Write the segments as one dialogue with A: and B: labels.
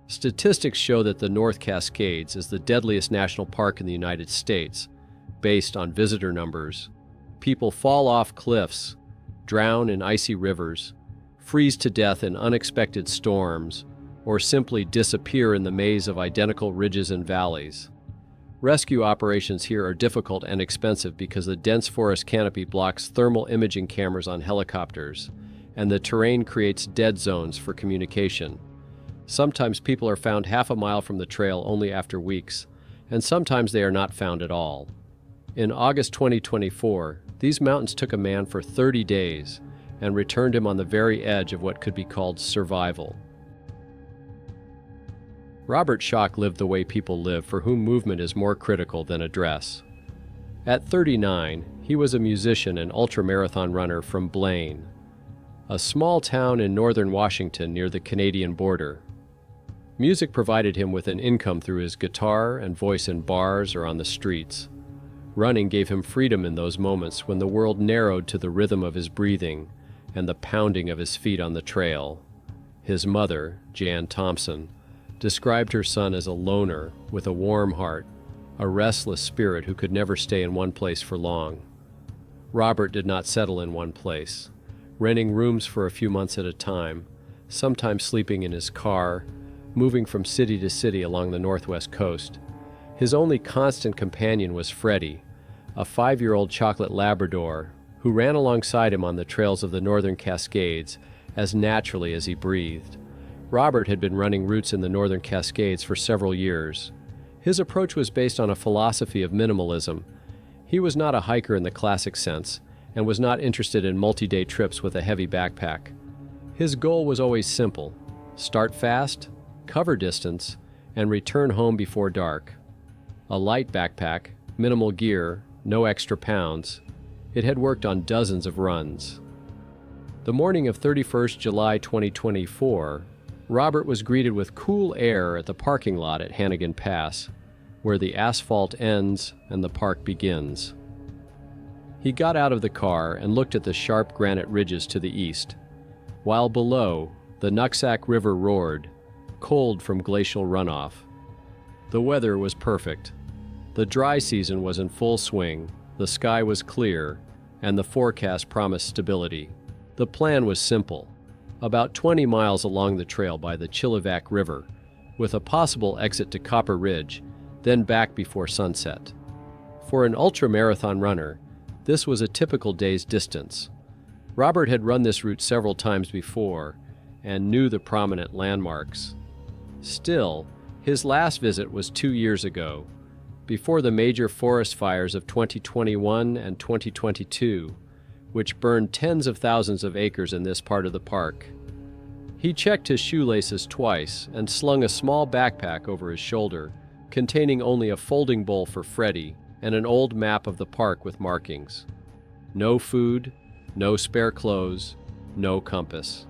A: Statistics show that the North Cascades is the deadliest national park in the United States, based on visitor numbers. People fall off cliffs, drown in icy rivers, freeze to death in unexpected storms, or simply disappear in the maze of identical ridges and valleys. Rescue operations here are difficult and expensive because the dense forest canopy blocks thermal imaging cameras on helicopters, and the terrain creates dead zones for communication. Sometimes people are found half a mile from the trail only after weeks, and sometimes they are not found at all. In August 2024, these mountains took a man for 30 days and returned him on the very edge of what could be called survival. Robert Schoch lived the way people live for whom movement is more critical than address. At 39, he was a musician and ultramarathon runner from Blaine, a small town in northern Washington near the Canadian border. Music provided him with an income through his guitar and voice in bars or on the streets. Running gave him freedom in those moments when the world narrowed to the rhythm of his breathing and the pounding of his feet on the trail. His mother, Jan Thompson, described her son as a loner with a warm heart, a restless spirit who could never stay in one place for long. Robert did not settle in one place, renting rooms for a few months at a time, sometimes sleeping in his car, moving from city to city along the northwest coast. His only constant companion was Freddie, a 5-year-old chocolate Labrador who ran alongside him on the trails of the northern Cascades as naturally as he breathed. Robert had been running routes in the northern Cascades for several years. His approach was based on a philosophy of minimalism. He was not a hiker in the classic sense and was not interested in multi-day trips with a heavy backpack. His goal was always simple: start fast, cover distance, and return home before dark. A light backpack, minimal gear, no extra pounds. It had worked on dozens of runs. The morning of 31st July 2024, Robert was greeted with cool air at the parking lot at Hannigan Pass, where the asphalt ends and the park begins. He got out of the car and looked at the sharp granite ridges to the east, while below, the Nooksack River roared, cold from glacial runoff. The weather was perfect. The dry season was in full swing, the sky was clear, and the forecast promised stability. The plan was simple: about 20 miles along the trail by the Chillivack River, with a possible exit to Copper Ridge, then back before sunset. For an ultramarathon runner, this was a typical day's distance. Robert had run this route several times before and knew the prominent landmarks. Still, his last visit was 2 years ago, before the major forest fires of 2021 and 2022, which burned tens of thousands of acres in this part of the park. He checked his shoelaces twice and slung a small backpack over his shoulder, containing only a folding bowl for Freddie and an old map of the park with markings. No food, no spare clothes, no compass.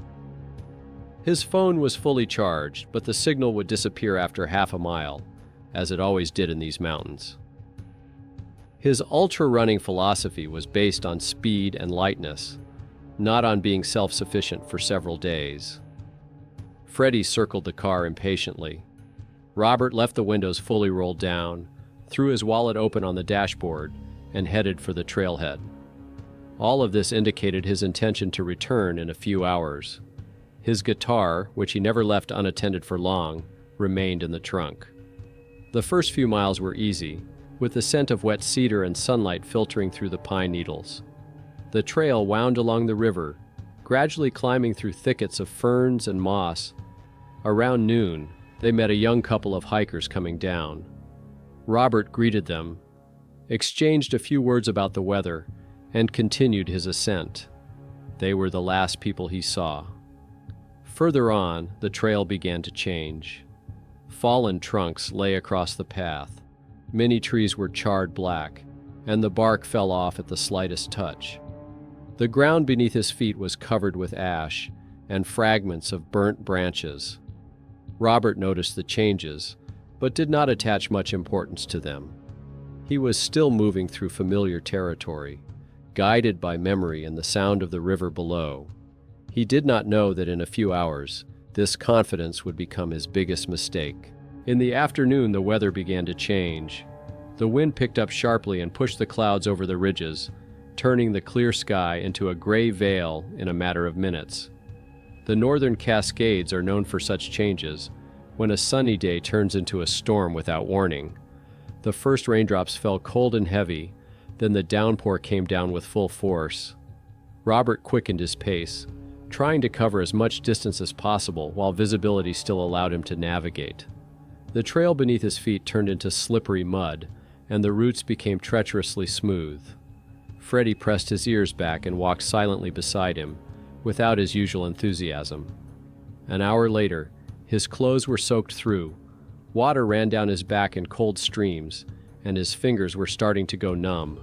A: His phone was fully charged, but the signal would disappear after half a mile, as it always did in these mountains. His ultra-running philosophy was based on speed and lightness, not on being self-sufficient for several days. Freddie circled the car impatiently. Robert left the windows fully rolled down, threw his wallet open on the dashboard, and headed for the trailhead. All of this indicated his intention to return in a few hours. His guitar, which he never left unattended for long, remained in the trunk. The first few miles were easy, with the scent of wet cedar and sunlight filtering through the pine needles. The trail wound along the river, gradually climbing through thickets of ferns and moss. Around noon, they met a young couple of hikers coming down. Robert greeted them, exchanged a few words about the weather, and continued his ascent. They were the last people he saw. Further on, the trail began to change. Fallen trunks lay across the path. Many trees were charred black, and the bark fell off at the slightest touch. The ground beneath his feet was covered with ash and fragments of burnt branches. Robert noticed the changes, but did not attach much importance to them. He was still moving through familiar territory, guided by memory and the sound of the river below. He did not know that in a few hours, This confidence would become his biggest mistake. In the afternoon, the weather began to change. The wind picked up sharply and pushed the clouds over the ridges, turning the clear sky into a gray veil in a matter of minutes. The northern Cascades are known for such changes, when a sunny day turns into a storm without warning. The first raindrops fell cold and heavy, then the downpour came down with full force. Robert quickened his pace, trying to cover as much distance as possible while visibility still allowed him to navigate. The trail beneath his feet turned into slippery mud, and the roots became treacherously smooth. Freddie pressed his ears back and walked silently beside him, without his usual enthusiasm. An hour later, his clothes were soaked through, water ran down his back in cold streams, and his fingers were starting to go numb.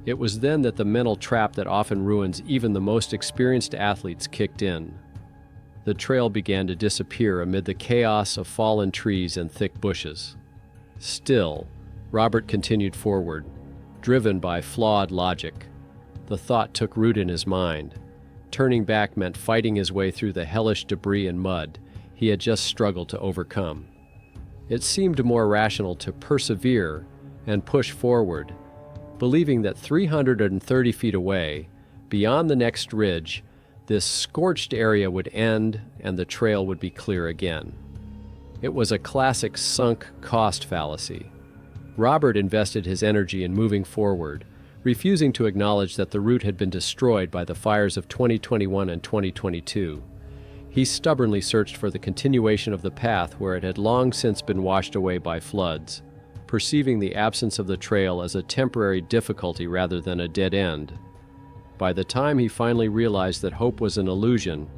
A: It was then that the mental trap that often ruins even the most experienced athletes kicked in. The trail began to disappear amid the chaos of fallen trees and thick bushes. Still, Robert continued forward, driven by flawed logic. The thought took root in his mind. Turning back meant fighting his way through the hellish debris and mud he had just struggled to overcome. It seemed more rational to persevere and push forward, believing that 330 feet away, beyond the next ridge, this scorched area would end and the trail would be clear again. It was a classic sunk cost fallacy. Robert invested his energy in moving forward, refusing to acknowledge that the route had been destroyed by the fires of 2021 and 2022. He stubbornly searched for the continuation of the path where it had long since been washed away by floods, perceiving the absence of the trail as a temporary difficulty rather than a dead end. By the time he finally realized that hope was an illusion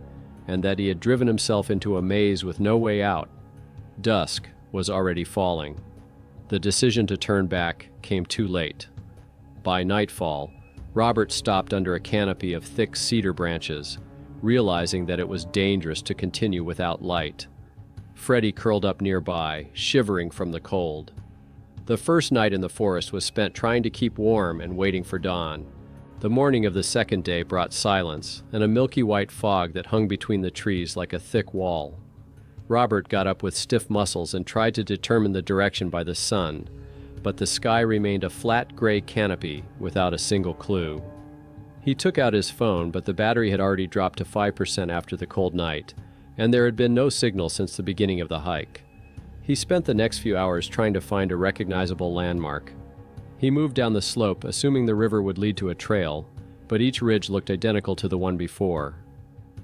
A: and that he had driven himself into a maze with no way out, dusk was already falling. The decision to turn back came too late. By nightfall, Robert stopped under a canopy of thick cedar branches, realizing that it was dangerous to continue without light. Freddie curled up nearby, shivering from the cold. The first night in the forest was spent trying to keep warm and waiting for dawn. The morning of the second day brought silence and a milky white fog that hung between the trees like a thick wall. Robert got up with stiff muscles and tried to determine the direction by the sun, but the sky remained a flat gray canopy without a single clue. He took out his phone, but the battery had already dropped to 5% after the cold night, and there had been no signal since the beginning of the hike. He spent the next few hours trying to find a recognizable landmark. He moved down the slope, assuming the river would lead to a trail, but each ridge looked identical to the one before.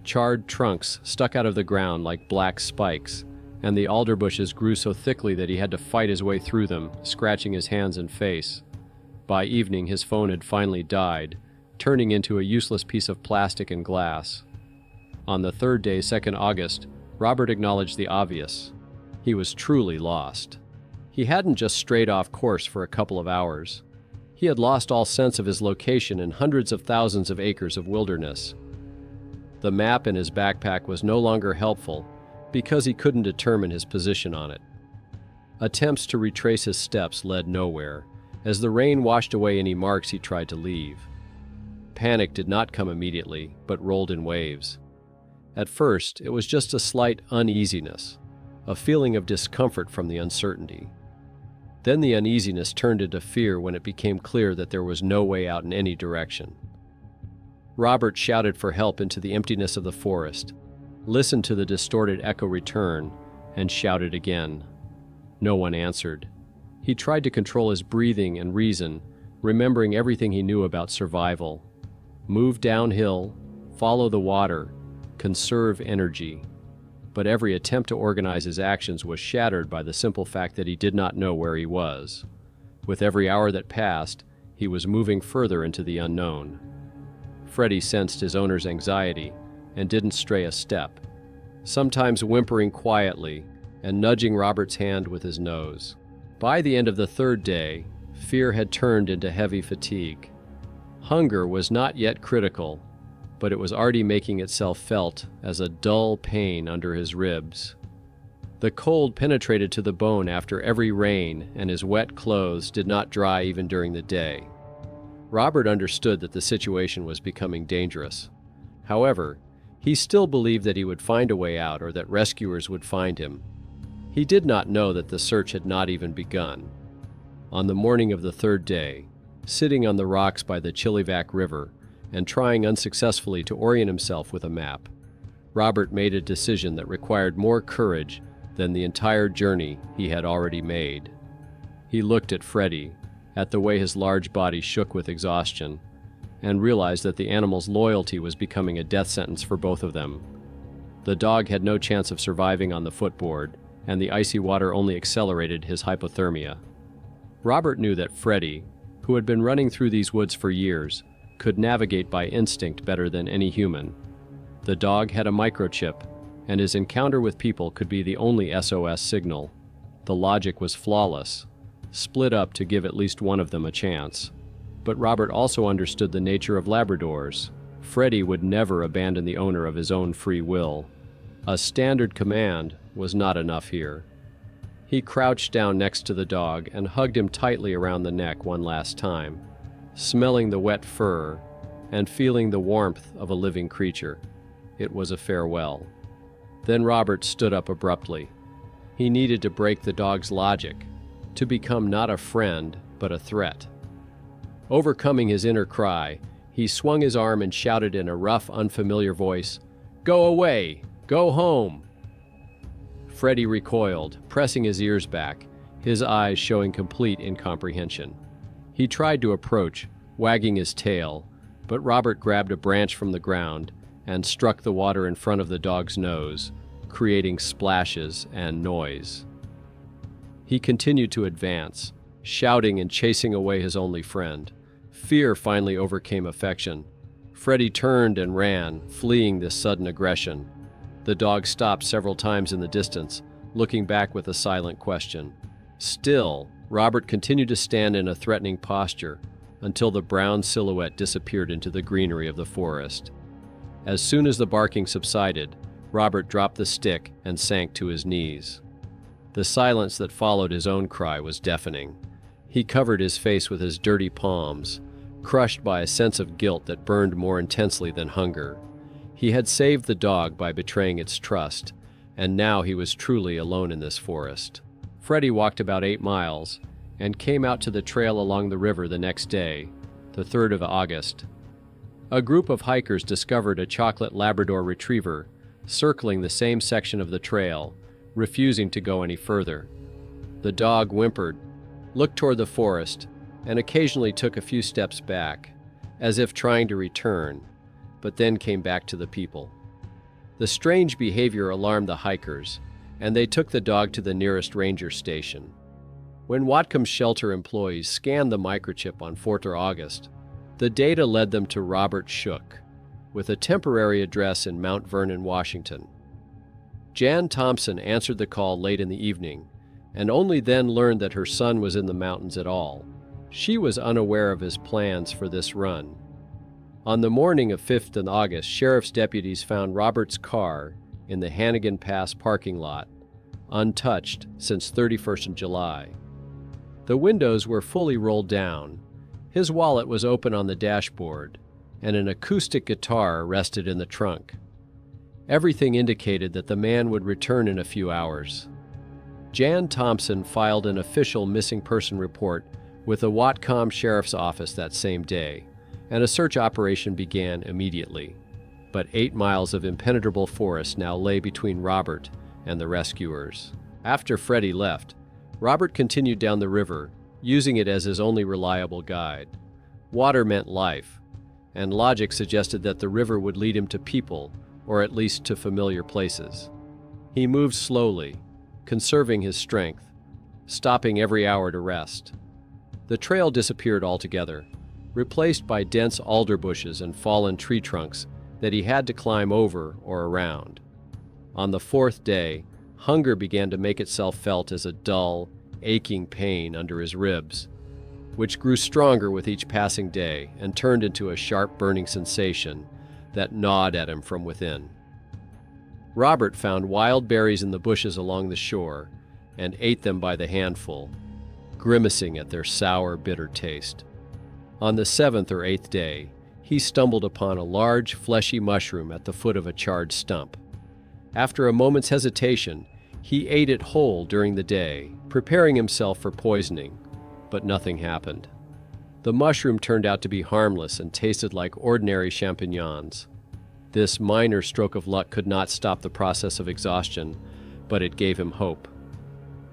A: Charred trunks stuck out of the ground like black spikes, and the alder bushes grew so thickly that he had to fight his way through them, scratching his hands and face. By evening, his phone had finally died, turning into a useless piece of plastic and glass. On the third day, 2nd August, Robert acknowledged the obvious. He was truly lost. He hadn't just strayed off course for a couple of hours. He had lost all sense of his location in hundreds of thousands of acres of wilderness. The map in his backpack was no longer helpful because he couldn't determine his position on it. Attempts to retrace his steps led nowhere, as the rain washed away any marks he tried to leave. Panic did not come immediately, but rolled in waves. At first, it was just a slight uneasiness, a feeling of discomfort from the uncertainty. Then the uneasiness turned into fear when it became clear that there was no way out in any direction. Robert shouted for help into the emptiness of the forest, listened to the distorted echo return, and shouted again. No one answered. He tried to control his breathing and reason, remembering everything he knew about survival. Move downhill, follow the water, conserve energy. But every attempt to organize his actions was shattered by the simple fact that he did not know where he was. With every hour that passed, he was moving further into the unknown. Freddie sensed his owner's anxiety and didn't stray a step, sometimes whimpering quietly and nudging Robert's hand with his nose. By the end of the third day, fear had turned into heavy fatigue. Hunger was not yet critical, but it was already making itself felt as a dull pain under his ribs. The cold penetrated to the bone after every rain, and his wet clothes did not dry even during the day. Robert understood that the situation was becoming dangerous. However, He still believed that he would find a way out or that rescuers would find him. He did not know that the search had not even begun. On the morning of the third day, sitting on the rocks by the Chillivack River and trying unsuccessfully to orient himself with a map, Robert made a decision that required more courage than the entire journey he had already made. He looked at Freddie, at the way his large body shook with exhaustion, and realized that the animal's loyalty was becoming a death sentence for both of them. The dog had no chance of surviving on the footboard, and the icy water only accelerated his hypothermia. Robert knew that Freddie, who had been running through these woods for years, could navigate by instinct better than any human. The dog had a microchip, and his encounter with people could be the only SOS signal. The logic was flawless, split up to give at least one of them a chance. But Robert also understood the nature of Labradors. Freddie would never abandon the owner of his own free will. A standard command was not enough here. He crouched down next to the dog and hugged him tightly around the neck one last time, smelling the wet fur and feeling the warmth of a living creature. It was a farewell. Then Robert stood up abruptly. He needed to break the dog's logic, to become not a friend, but a threat. Overcoming his inner cry, he swung his arm and shouted in a rough, unfamiliar voice, "Go away! Go home!" Freddie recoiled, pressing his ears back, his eyes showing complete incomprehension. He tried to approach, wagging his tail, but Robert grabbed a branch from the ground and struck the water in front of the dog's nose, creating splashes and noise. He continued to advance, shouting and chasing away his only friend. Fear finally overcame affection. Freddie turned and ran, fleeing this sudden aggression. The dog stopped several times in the distance, looking back with a silent question. Still, Robert continued to stand in a threatening posture until the brown silhouette disappeared into the greenery of the forest. As soon as the barking subsided, Robert dropped the stick and sank to his knees. The silence that followed his own cry was deafening. He covered his face with his dirty palms, crushed by a sense of guilt that burned more intensely than hunger. He had saved the dog by betraying its trust, and now he was truly alone in this forest. Freddie walked about 8 miles and came out to the trail along the river the next day, the 3rd of August. A group of hikers discovered a chocolate Labrador retriever circling the same section of the trail, refusing to go any further. The dog whimpered, looked toward the forest, and occasionally took a few steps back, as if trying to return, but then came back to the people. The strange behavior alarmed the hikers, and they took the dog to the nearest ranger station. When Whatcom's shelter employees scanned the microchip on 4th of August, the data led them to Robert Shook, with a temporary address in Mount Vernon, Washington. Jan Thompson answered the call late in the evening, and only then learned that her son was in the mountains at all. She was unaware of his plans for this run. On the morning of 5th of August, sheriff's deputies found Robert's car in the Hannigan Pass parking lot, untouched since 31st of July. The windows were fully rolled down. His wallet was open on the dashboard, and an acoustic guitar rested in the trunk. Everything indicated that the man would return in a few hours. Jan Thompson filed an official missing person report with the Whatcom Sheriff's Office that same day, and a search operation began immediately. But 8 miles of impenetrable forest now lay between Robert and the rescuers. After Freddie left, Robert continued down the river, using it as his only reliable guide. Water meant life, and logic suggested that the river would lead him to people, or at least to familiar places. He moved slowly, conserving his strength, stopping every hour to rest. The trail disappeared altogether, replaced by dense alder bushes and fallen tree trunks that he had to climb over or around. On the 4th day, hunger began to make itself felt as a dull, aching pain under his ribs, which grew stronger with each passing day and turned into a sharp burning sensation that gnawed at him from within. Robert found wild berries in the bushes along the shore and ate them by the handful, grimacing at their sour, bitter taste. On the 7th or 8th day, he stumbled upon a large, fleshy mushroom at the foot of a charred stump. After a moment's hesitation, he ate it whole during the day, preparing himself for poisoning, but nothing happened. The mushroom turned out to be harmless and tasted like ordinary champignons. This minor stroke of luck could not stop the process of exhaustion, but it gave him hope.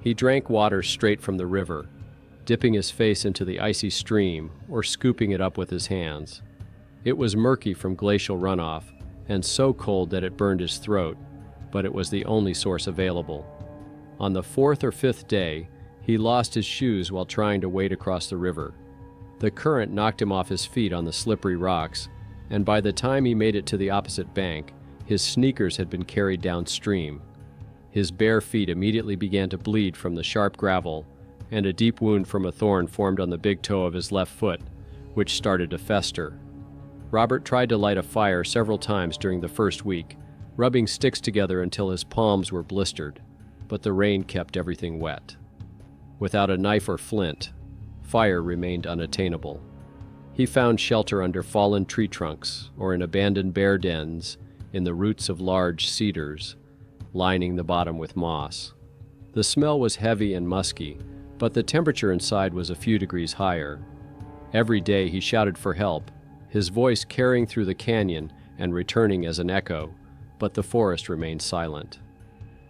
A: He drank water straight from the river, dipping his face into the icy stream or scooping it up with his hands. It was murky from glacial runoff and so cold that it burned his throat, but it was the only source available. On the fourth or fifth day, he lost his shoes while trying to wade across the river. The current knocked him off his feet on the slippery rocks, and by the time he made it to the opposite bank, his sneakers had been carried downstream. His bare feet immediately began to bleed from the sharp gravel, and a deep wound from a thorn formed on the big toe of his left foot, which started to fester. Robert tried to light a fire several times during the first week, rubbing sticks together until his palms were blistered, but the rain kept everything wet. Without a knife or flint, fire remained unattainable. He found shelter under fallen tree trunks or in abandoned bear dens in the roots of large cedars, lining the bottom with moss. The smell was heavy and musky, but the temperature inside was a few degrees higher. Every day he shouted for help, his voice carrying through the canyon and returning as an echo, but the forest remained silent.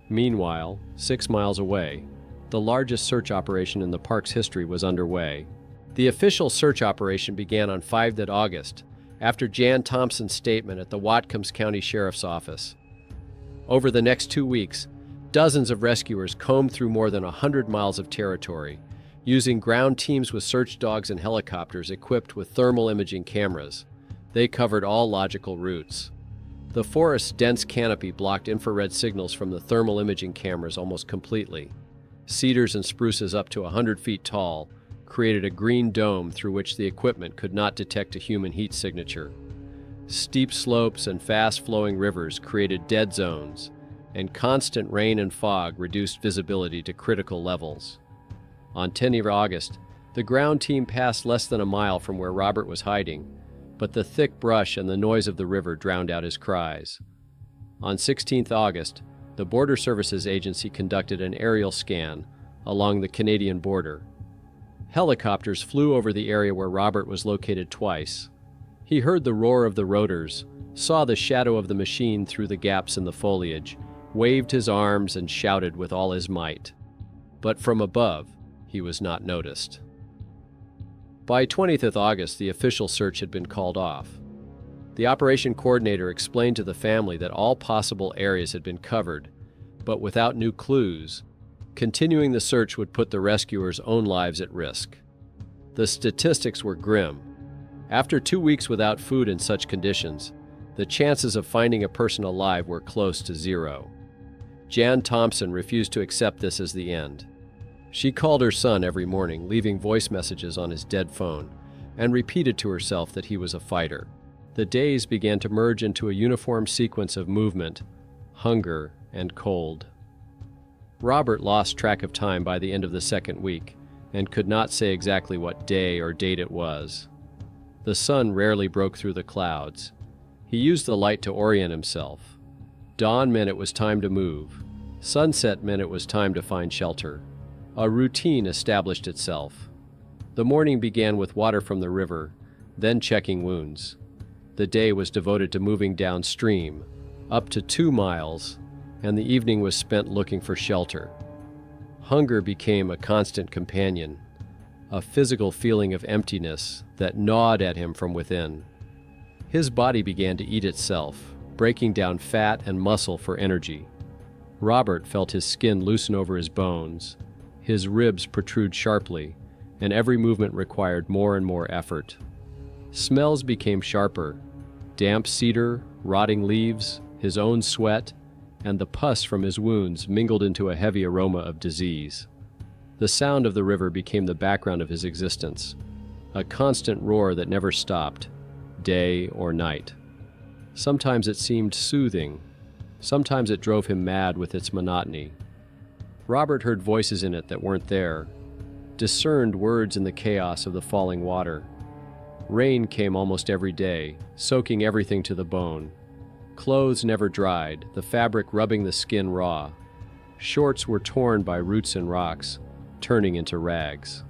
A: Meanwhile, 6 miles away, the largest search operation in the park's history was underway. The official search operation began on 5 August, after Jan Thompson's statement at the Whatcom County Sheriff's Office. Over the next 2 weeks, dozens of rescuers combed through more than 100 miles of territory, using ground teams with search dogs and helicopters equipped with thermal imaging cameras. They covered all logical routes. The forest's dense canopy blocked infrared signals from the thermal imaging cameras almost completely. Cedars and spruces up to 100 feet tall created a green dome through which the equipment could not detect a human heat signature. Steep slopes and fast-flowing rivers created dead zones, and constant rain and fog reduced visibility to critical levels. On 10 August, the ground team passed less than a mile from where Robert was hiding, but the thick brush and the noise of the river drowned out his cries. On 16 August, the Border Services Agency conducted an aerial scan along the Canadian border. Helicopters flew over the area where Robert was located twice. He heard the roar of the rotors, saw the shadow of the machine through the gaps in the foliage, waved his arms and shouted with all his might. But from above, he was not noticed. By 20th August, the official search had been called off. The operation coordinator explained to the family that all possible areas had been covered, but without new clues, continuing the search would put the rescuers' own lives at risk. The statistics were grim. After 2 weeks without food in such conditions, the chances of finding a person alive were close to zero. Jan Thompson refused to accept this as the end. She called her son every morning, leaving voice messages on his dead phone, and repeated to herself that he was a fighter. The days began to merge into a uniform sequence of movement, hunger, and cold. Robert lost track of time by the end of the second week, and could not say exactly what day or date it was. The sun rarely broke through the clouds. He used the light to orient himself. Dawn meant it was time to move. Sunset meant it was time to find shelter. A routine established itself. The morning began with water from the river, then checking wounds. The day was devoted to moving downstream, up to 2 miles, and the evening was spent looking for shelter. Hunger became a constant companion, a physical feeling of emptiness that gnawed at him from within. His body began to eat itself, breaking down fat and muscle for energy. Robert felt his skin loosen over his bones. His ribs protrude sharply, and every movement required more and more effort. Smells became sharper. Damp cedar, rotting leaves, his own sweat, and the pus from his wounds mingled into a heavy aroma of disease. The sound of the river became the background of his existence, a constant roar that never stopped, day or night. Sometimes it seemed soothing. Sometimes it drove him mad with its monotony. Robert heard voices in it that weren't there, discerned words in the chaos of the falling water. Rain came almost every day, soaking everything to the bone. Clothes never dried, the fabric rubbing the skin raw. Shorts were torn by roots and rocks, turning into rags.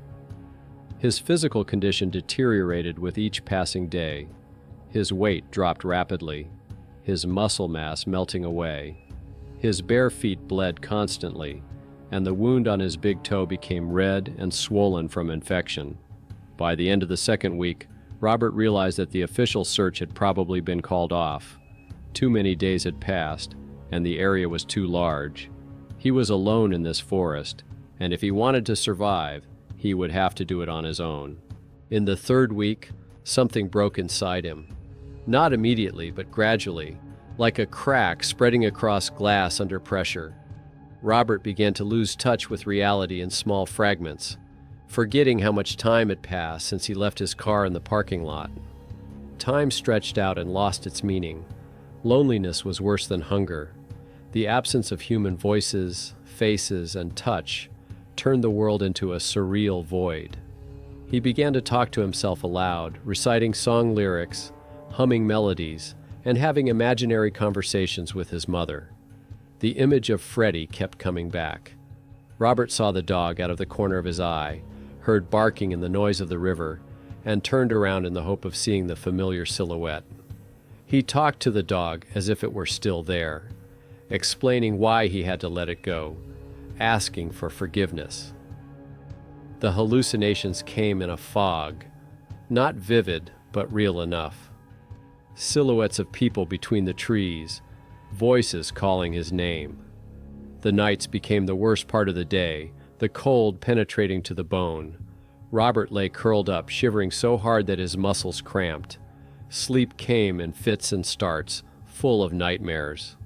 A: His physical condition deteriorated with each passing day. His weight dropped rapidly, his muscle mass melting away. His bare feet bled constantly, and the wound on his big toe became red and swollen from infection. By the end of the second week, Robert realized that the official search had probably been called off. Too many days had passed, and the area was too large. He was alone in this forest, and if he wanted to survive, he would have to do it on his own. In the third week, something broke inside him. Not immediately, but gradually, like a crack spreading across glass under pressure. Robert began to lose touch with reality in small fragments, forgetting how much time had passed since he left his car in the parking lot. Time stretched out and lost its meaning. Loneliness was worse than hunger. The absence of human voices, faces, and touch turned the world into a surreal void. He began to talk to himself aloud, reciting song lyrics, humming melodies, and having imaginary conversations with his mother. The image of Freddie kept coming back. Robert saw the dog out of the corner of his eye, heard barking and the noise of the river, and turned around in the hope of seeing the familiar silhouette. He talked to the dog as if it were still there, explaining why he had to let it go, asking for forgiveness. The hallucinations came in a fog, not vivid, but real enough. Silhouettes of people between the trees, voices calling his name. The nights became the worst part of the day, the cold penetrating to the bone. Robert lay curled up, shivering so hard that his muscles cramped. Sleep came in fits and starts, full of nightmares.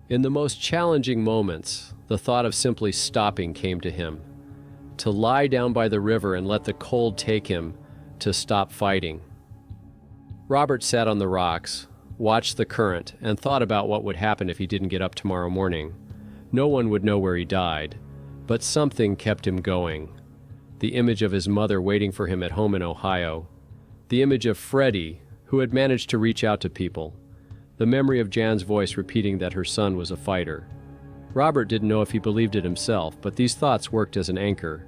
A: In the most challenging moments, the thought of simply stopping came to him. To lie down by the river and let the cold take him, to stop fighting. Robert sat on the rocks, watched the current, and thought about what would happen if he didn't get up tomorrow morning. No one would know where he died, but something kept him going. The image of his mother waiting for him at home in Ohio. The image of Freddie, who had managed to reach out to people. The memory of Jan's voice repeating that her son was a fighter. Robert didn't know if he believed it himself, but these thoughts worked as an anchor.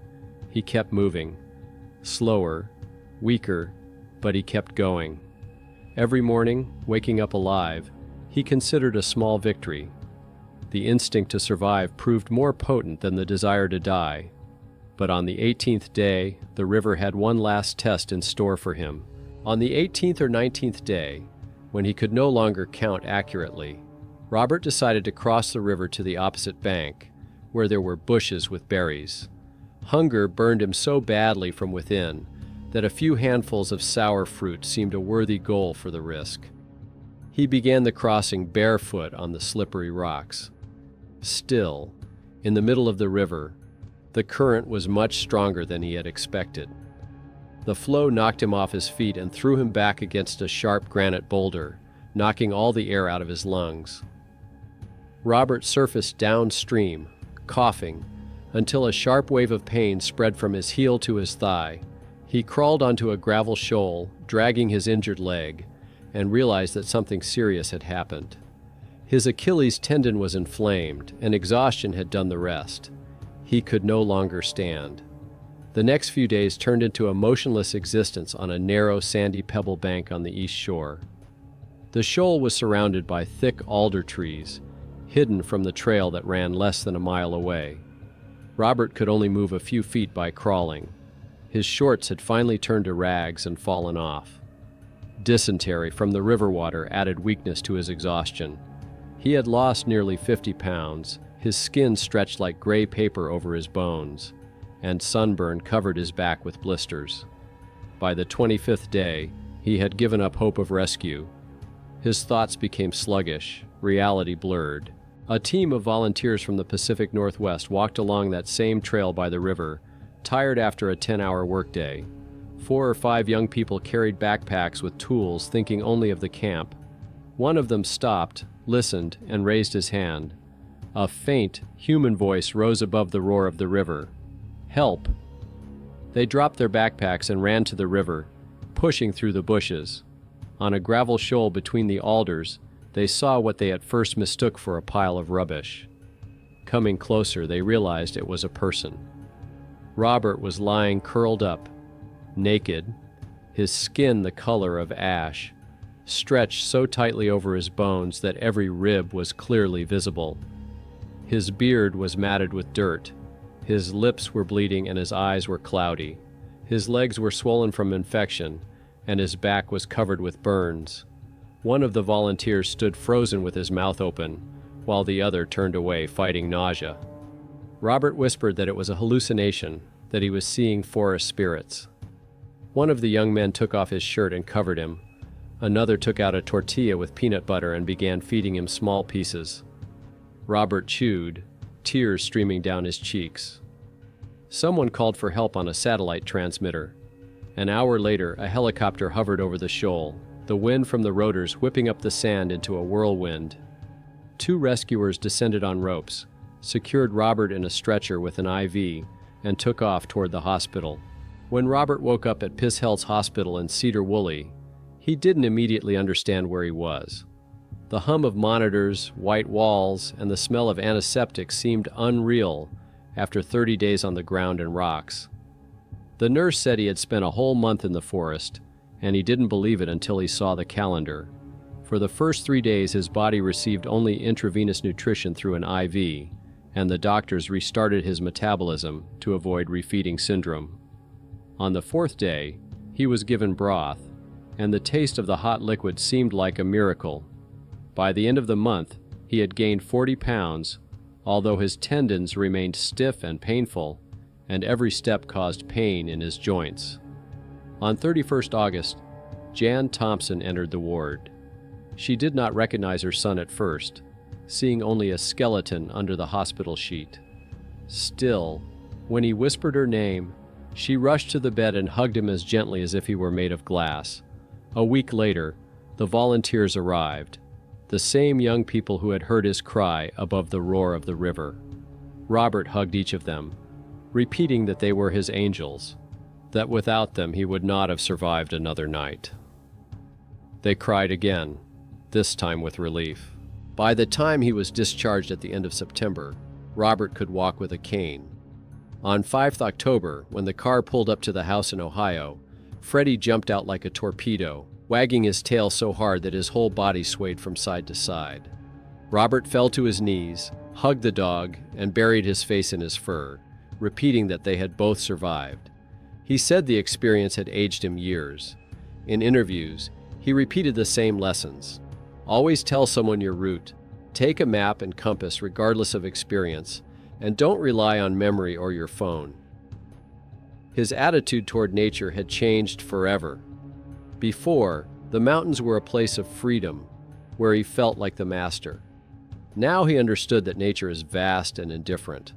A: He kept moving. Slower, weaker, but he kept going. Every morning, waking up alive, he considered a small victory. The instinct to survive proved more potent than the desire to die. But on the 18th day, the river had one last test in store for him. On the 18th or 19th day, when he could no longer count accurately, Robert decided to cross the river to the opposite bank, where there were bushes with berries. Hunger burned him so badly from within that a few handfuls of sour fruit seemed a worthy goal for the risk. He began the crossing barefoot on the slippery rocks. Still, in the middle of the river, the current was much stronger than he had expected. The flow knocked him off his feet and threw him back against a sharp granite boulder, knocking all the air out of his lungs. Robert surfaced downstream, coughing, until a sharp wave of pain spread from his heel to his thigh. He crawled onto a gravel shoal, dragging his injured leg, and realized that something serious had happened. His Achilles tendon was inflamed, and exhaustion had done the rest. He could no longer stand. The next few days turned into a motionless existence on a narrow, sandy pebble bank on the east shore. The shoal was surrounded by thick alder trees, hidden from the trail that ran less than a mile away. Robert could only move a few feet by crawling. His shorts had finally turned to rags and fallen off. Dysentery from the river water added weakness to his exhaustion. He had lost nearly 50 pounds, his skin stretched like gray paper over his bones, and sunburn covered his back with blisters. By the 25th day, he had given up hope of rescue. His thoughts became sluggish, reality blurred. A team of volunteers from the Pacific Northwest walked along that same trail by the river, tired after a 10-hour workday. 4 or 5 young people carried backpacks with tools, thinking only of the camp. One of them stopped, listened, and raised his hand. A faint, human voice rose above the roar of the river. "Help!" They dropped their backpacks and ran to the river, pushing through the bushes. On a gravel shoal between the alders, they saw what they at first mistook for a pile of rubbish. Coming closer, they realized it was a person. Robert was lying curled up, naked, his skin the color of ash, stretched so tightly over his bones that every rib was clearly visible. His beard was matted with dirt, his lips were bleeding and his eyes were cloudy. His legs were swollen from infection, and his back was covered with burns. One of the volunteers stood frozen with his mouth open, while the other turned away, fighting nausea. Robert whispered that it was a hallucination, that he was seeing forest spirits. One of the young men took off his shirt and covered him. Another took out a tortilla with peanut butter and began feeding him small pieces. Robert chewed, tears streaming down his cheeks. Someone called for help on a satellite transmitter. An hour later, a helicopter hovered over the shoal, the wind from the rotors whipping up the sand into a whirlwind. 2 rescuers descended on ropes, secured Robert in a stretcher with an IV, and took off toward the hospital. When Robert woke up at Pishel's Hospital in Cedar Woolley, he didn't immediately understand where he was. The hum of monitors, white walls, and the smell of antiseptic seemed unreal after 30 days on the ground and rocks. The nurse said he had spent a whole month in the forest, and he didn't believe it until he saw the calendar. For the first 3 days, his body received only intravenous nutrition through an IV, and the doctors restarted his metabolism to avoid refeeding syndrome. On the 4th day, he was given broth, and the taste of the hot liquid seemed like a miracle. By the end of the month, he had gained 40 pounds, although his tendons remained stiff and painful, and every step caused pain in his joints. On 31st August, Jan Thompson entered the ward. She did not recognize her son at first, seeing only a skeleton under the hospital sheet. Still, when he whispered her name, she rushed to the bed and hugged him as gently as if he were made of glass. A week later, the volunteers arrived, the same young people who had heard his cry above the roar of the river. Robert hugged each of them, repeating that they were his angels, that without them he would not have survived another night. They cried again, this time with relief. By the time he was discharged at the end of September, Robert could walk with a cane. On 5th October, when the car pulled up to the house in Ohio, Freddie jumped out like a torpedo, wagging his tail so hard that his whole body swayed from side to side. Robert fell to his knees, hugged the dog, and buried his face in his fur, repeating that they had both survived. He said the experience had aged him years. In interviews, he repeated the same lessons. Always tell someone your route. Take a map and compass regardless of experience, and don't rely on memory or your phone. His attitude toward nature had changed forever. Before, the mountains were a place of freedom, where he felt like the master. Now he understood that nature is vast and indifferent,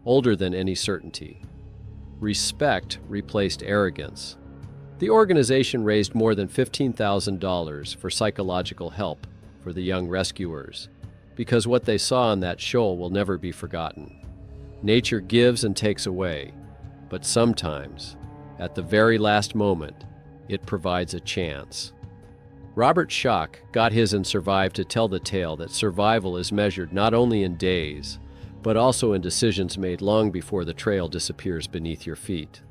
A: older than any certainty. Respect replaced arrogance. The organization raised more than $15,000 for psychological help for the young rescuers, because what they saw on that shoal will never be forgotten. Nature gives and takes away, but sometimes, at the very last moment, it provides a chance. Robert Schock got his and survived to tell the tale that survival is measured not only in days, but also in decisions made long before the trail disappears beneath your feet.